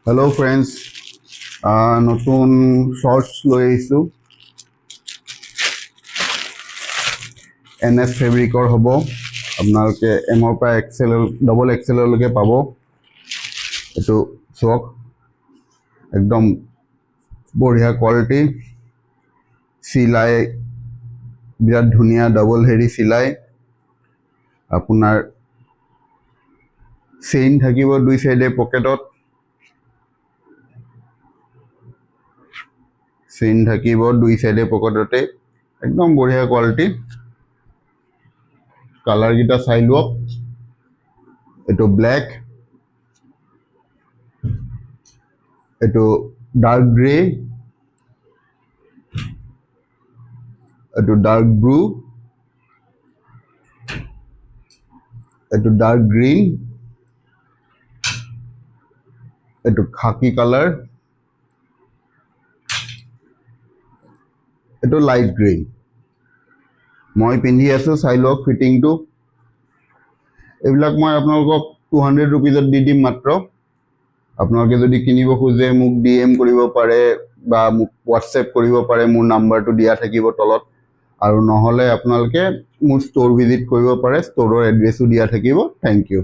Hello friends, নতুন শৰ্টস লৈ আহিছো NF ফেব্ৰিকৰ হ'ব আপোনালোকে এমৰ পৰা এক্সেল ডাবল এক্সেললৈকে পাব এটো চক একদম বঢ়িয়া কোৱালিটি সিলাই বিৰাট ধুনীয়া ডাবল হেৰি সিলাই আপোনাৰ চেইন থাকিব দুই সাইডে পকেটত চেইন থাকিব দুই সাইডে পকেটতে একদম বঢ়িয়া কোৱালিটি কালার গিটা চাই লওক এটো ব্ল্যাক এটো ডার্ক গ্রে এটো ডার্ক ব্লু এটো ডার্ক গ্রিন এটো খাকি কালার এটো লাইট গ্রিন মই পিন্ধি আছো চাই লওক ফিটিংটো এইবিলাক মই আপোনালোকক 200 रुपीजত দি দিম মাত্ৰ আপোনালোকে যদি কিনিব খুজে মোক DM কৰিব পাৰে বা মোক WhatsApp কৰিব পাৰে মোৰ নাম্বাৰটো দিয়া থাকিব তলত আৰু নহলে আপোনালোকে মোৰ ষ্ট'ৰ ভিজিট কৰিব পাৰে ষ্ট'ৰৰ এড্ৰেছও দিয়া থাকিব থ্যাংক ইউ